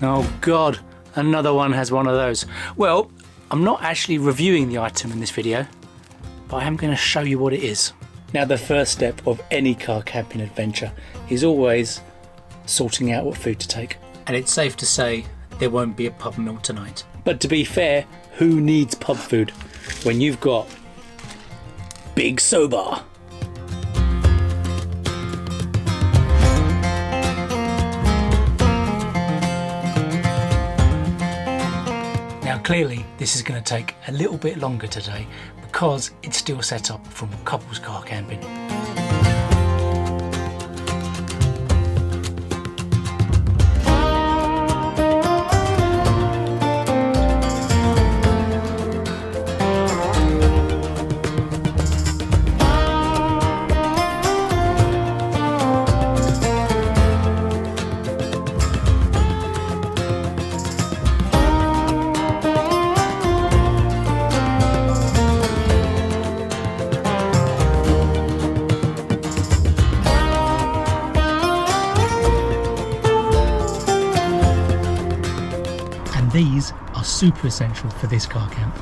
Oh God, another one has one of those. Well, I'm not actually reviewing the item in this video, but I am going to show you what it is. Now, the first step of any car camping adventure is always sorting out what food to take. And it's safe to say there won't be a pub meal tonight. But to be fair, who needs pub food when you've got Big Soba? Now clearly this is going to take a little bit longer today because it's still set up from couples car camping. These are super essential for this car camp.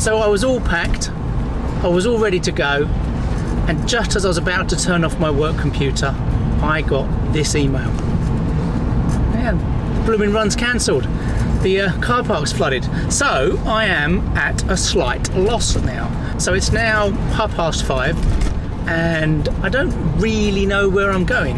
So I was all packed, I was all ready to go, and just as I was about to turn off my work computer, I got this email. Man, blooming run's cancelled. The car park's flooded. So I am at a slight loss now. So it's now 5:30. And I don't really know where I'm going.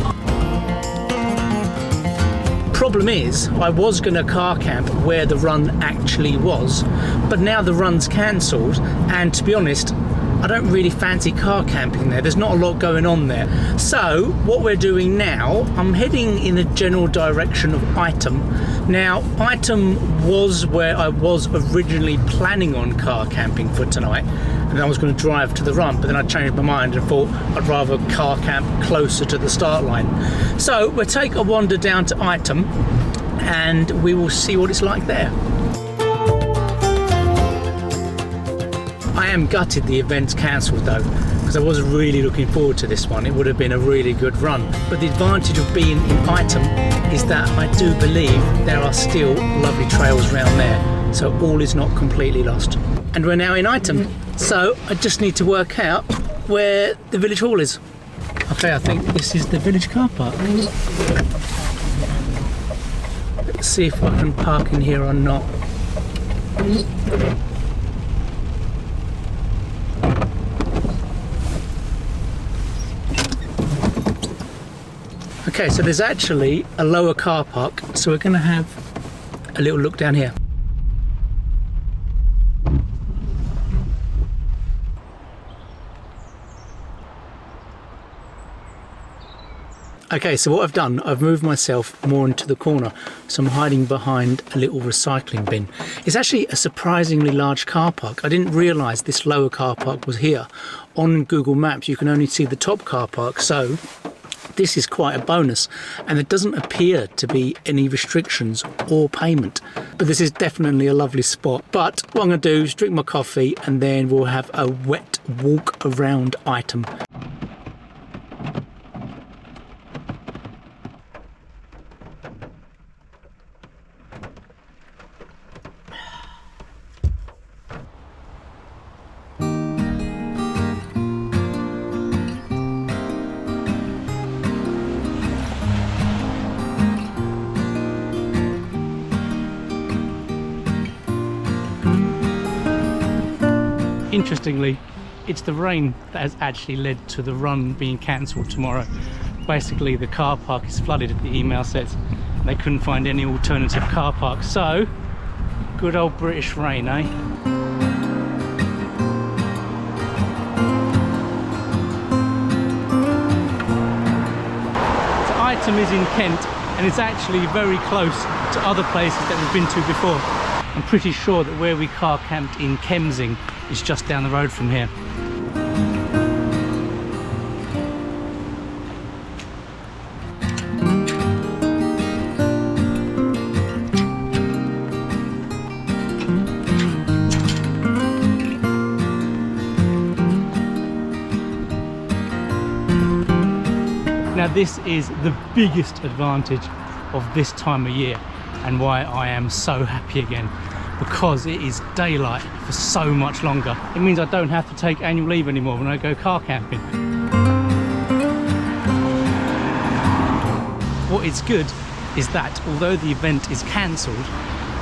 Problem is, I was going to car camp where the run actually was, but now the run's cancelled, and to be honest, I don't really fancy car camping there. There's not a lot going on there. So what we're doing now, I'm heading in the general direction of Ightham. Now, Ightham was where I was originally planning on car camping for tonight, and I was going to drive to the run, but then I changed my mind and thought I'd rather car camp closer to the start line. So we'll take a wander down to Ightham and we will see what it's like there. I am gutted the event's cancelled though, because I was really looking forward to this one. It would have been a really good run. But the advantage of being in Ightham is that I do believe there are still lovely trails around there, so all is not completely lost. And we're now in Ightham, so I just need to work out where the village hall is. Okay, I think this is the village car park. Let's see if I can park in here or not. Okay, so there's actually a lower car park, so we're going to have a little look down here. Okay, so what I've done, I've moved myself more into the corner, so I'm hiding behind a little recycling bin. It's actually a surprisingly large car park. I didn't realise this lower car park was here. On Google Maps you can only see the top car park, so this is quite a bonus, and there doesn't appear to be any restrictions or payment. But this is definitely a lovely spot. But what I'm going to do is drink my coffee and then we'll have a wet walk around Ightham. Interestingly, it's the rain that has actually led to the run being cancelled tomorrow. Basically, the car park is flooded, the email says. They couldn't find any alternative car park. So, good old British rain, eh? So Ightham is in Kent, and it's actually very close to other places that we've been to before. I'm pretty sure that where we car camped in Kemsing is just down the road from here. Now this is the biggest advantage of this time of year and why I am so happy again, because it is daylight for so much longer. It means I don't have to take annual leave anymore when I go car camping. What is good is that although the event is cancelled,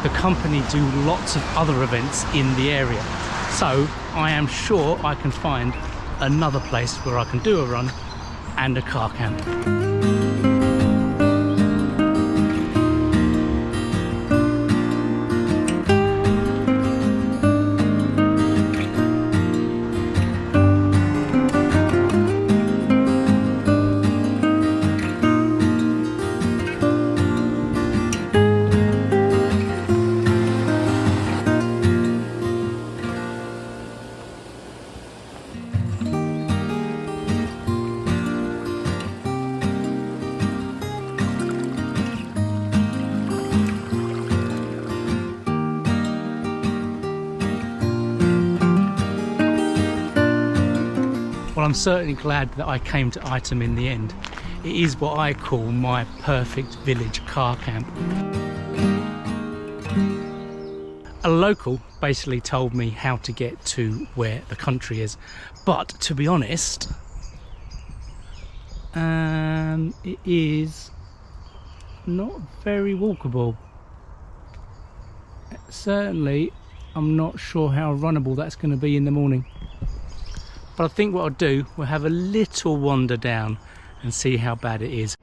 the company do lots of other events in the area. So I am sure I can find another place where I can do a run and a car camp. Well, I'm certainly glad that I came to Ightham in the end. It is what I call my perfect village car camp. A local basically told me how to get to where the country is, but to be honest, it is not very walkable. Certainly, I'm not sure how runnable that's going to be in the morning. But I think what I'll do, we'll have a little wander down and see how bad it is.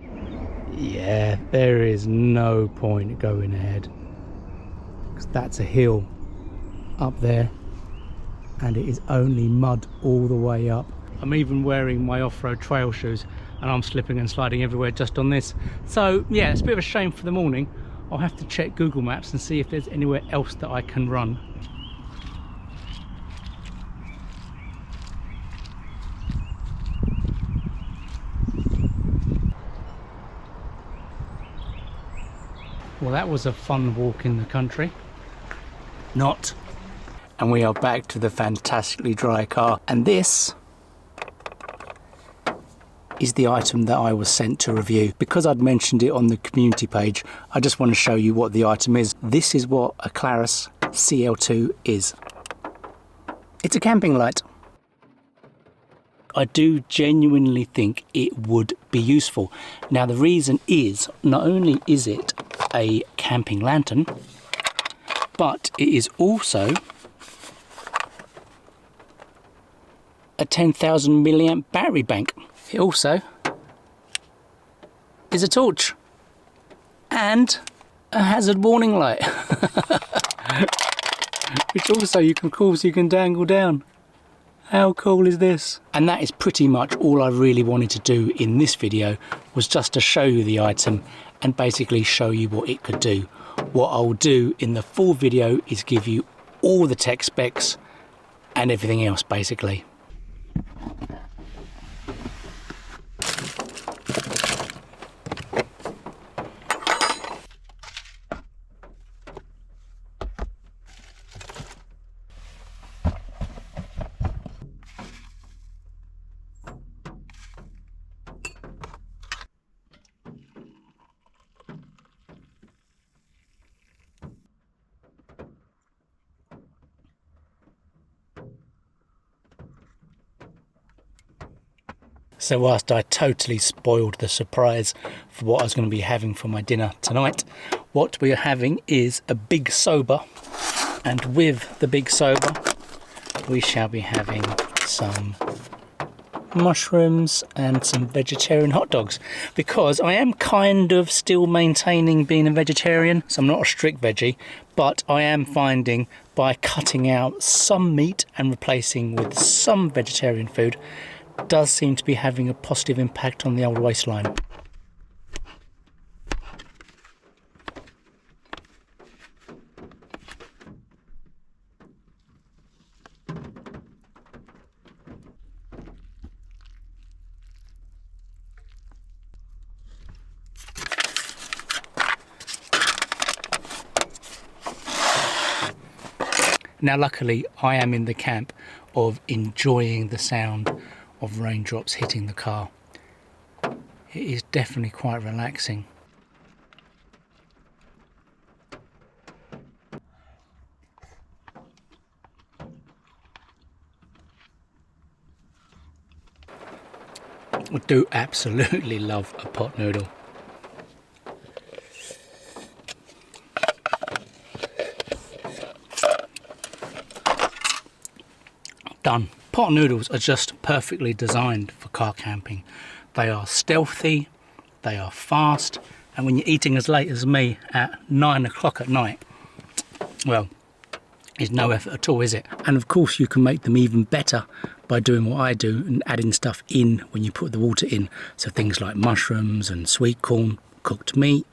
Yeah, there is no point going ahead, because that's a hill up there and it is only mud all the way up. I'm even wearing my off-road trail shoes and I'm slipping and sliding everywhere just on this. So yeah, it's a bit of a shame for the morning. I'll have to check Google Maps and see if there's anywhere else that I can run. Well, that was a fun walk in the country. Not. And we are back to the fantastically dry car. And this is the item that I was sent to review. Because I'd mentioned it on the community page, I just want to show you what the item is. This is what a Claris CL2 is. It's a camping light. I do genuinely think it would be useful. Now the reason is, not only is it a camping lantern, but it is also a 10,000 milliamp battery bank. It also is a torch and a hazard warning light, which also you can dangle down. How cool is this? And that is pretty much all I really wanted to do in this video, was just to show you the item and basically show you what it could do. What I'll do in the full video is give you all the tech specs and everything else basically. So whilst I totally spoiled the surprise for what I was going to be having for my dinner tonight, what we are having is a big soba, and with the big soba we shall be having some mushrooms and some vegetarian hot dogs, because I am kind of still maintaining being a vegetarian, so I'm not a strict veggie, but I am finding by cutting out some meat and replacing with some vegetarian food does seem to be having a positive impact on the old waistline. Now luckily I am in the camp of enjoying the sound of raindrops hitting the car. It is definitely quite relaxing. I do absolutely love a pot noodle. Done. Pot noodles are just perfectly designed for car camping. They are stealthy, they are fast, and when you're eating as late as me at 9 o'clock at night, well, it's no effort at all, is it? And of course you can make them even better by doing what I do and adding stuff in when you put the water in. So things like mushrooms and sweet corn, cooked meat,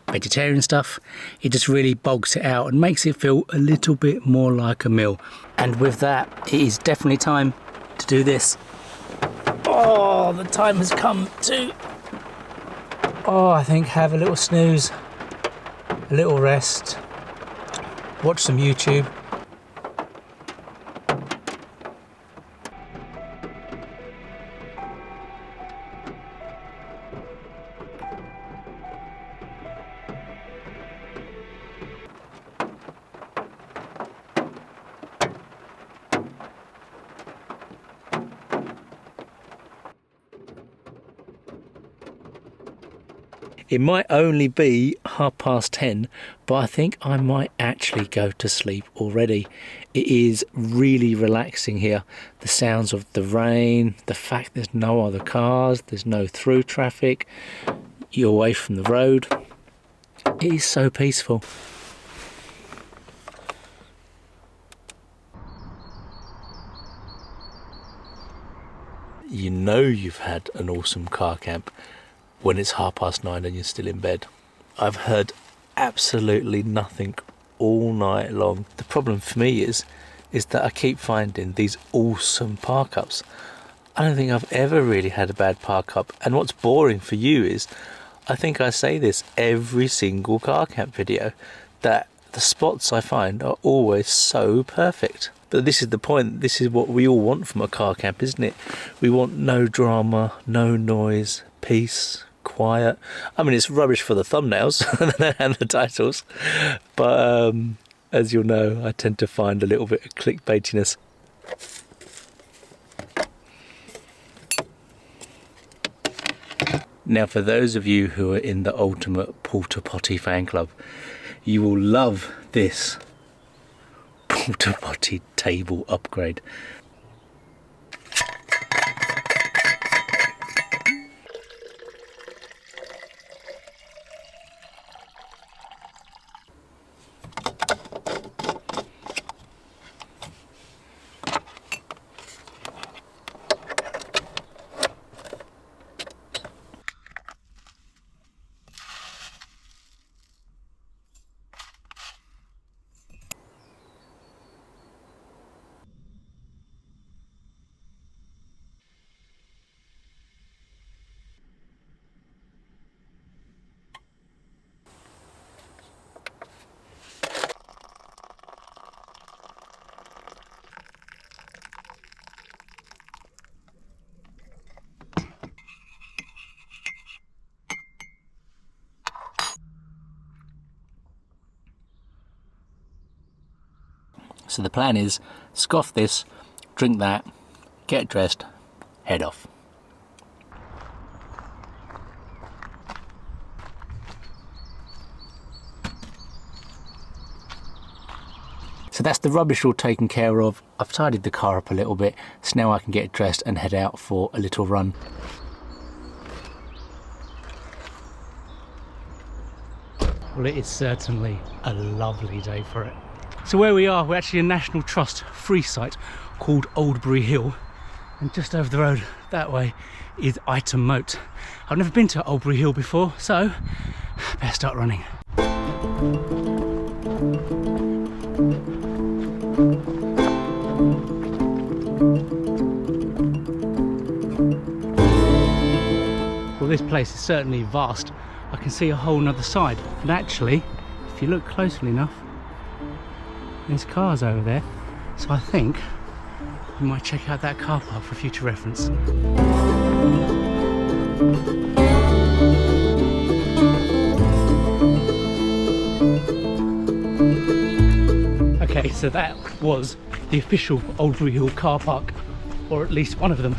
vegetarian stuff. It just really bogs it out and makes it feel a little bit more like a meal. And with that, it is definitely time to do this. Oh, the time has come to, I think have a little snooze, a little rest, watch some YouTube. It might only be 10:30, but I think I might actually go to sleep already. It is really relaxing here. The sounds of the rain, the fact there's no other cars, there's no through traffic, you're away from the road. It is so peaceful. You know you've had an awesome car camp when it's 9:30 and you're still in bed. I've heard absolutely nothing all night long. The problem for me is that I keep finding these awesome park ups. I don't think I've ever really had a bad park up. And what's boring for you is, I think I say this every single car camp video, that the spots I find are always so perfect. But this is the point, this is what we all want from a car camp, isn't it? We want no drama, no noise, peace, quiet. I mean, it's rubbish for the thumbnails and the titles, but as you'll know, I tend to find a little bit of clickbaitiness. Now, for those of you who are in the ultimate porta potty fan club, you will love this porta potty table upgrade. So the plan is, scoff this, drink that, get dressed, head off. So that's the rubbish all taken care of. I've tidied the car up a little bit, so now I can get dressed and head out for a little run. Well, it is certainly a lovely day for it. So where we are, we're actually a National Trust free site called Oldbury Hill, and just over the road that way is Ightham Moat. I've never been to Oldbury Hill before, so better start running. Well, this place is certainly vast. I can see a whole nother side, and actually, if you look closely enough, there's cars over there, so I think we might check out that car park for future reference. So that was the official Oldbury Hill car park, or at least one of them.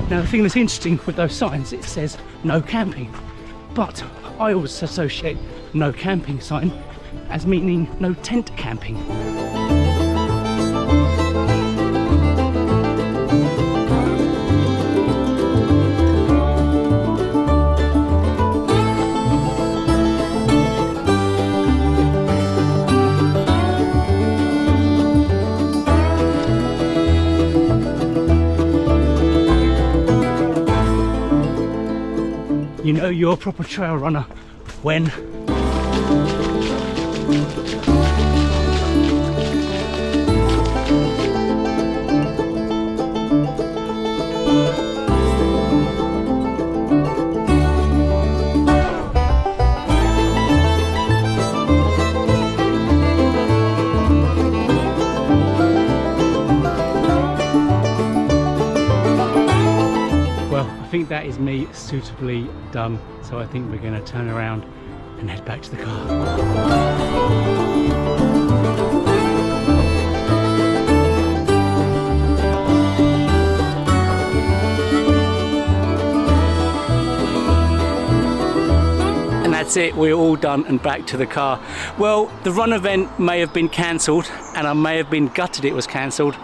Now the thing that's interesting with those signs, it says no camping, but I always associate no camping sign as meaning no tent camping. You know you're a proper trail runner when I think that is me suitably done, so I think we're going to turn around and head back to the car. And that's it, we're all done and back to the car. Well, the run event may have been cancelled and I may have been gutted it was cancelled,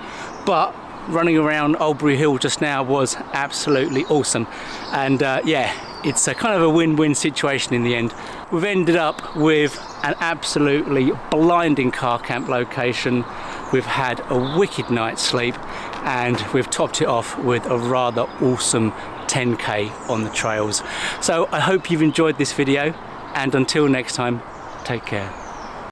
but running around Oldbury Hill just now was absolutely awesome. And yeah, it's a kind of a win-win situation in the end. We've ended up with an absolutely blinding car camp location. We've had a wicked night's sleep and we've topped it off with a rather awesome 10k on the trails. So I hope you've enjoyed this video, and until next time, take care.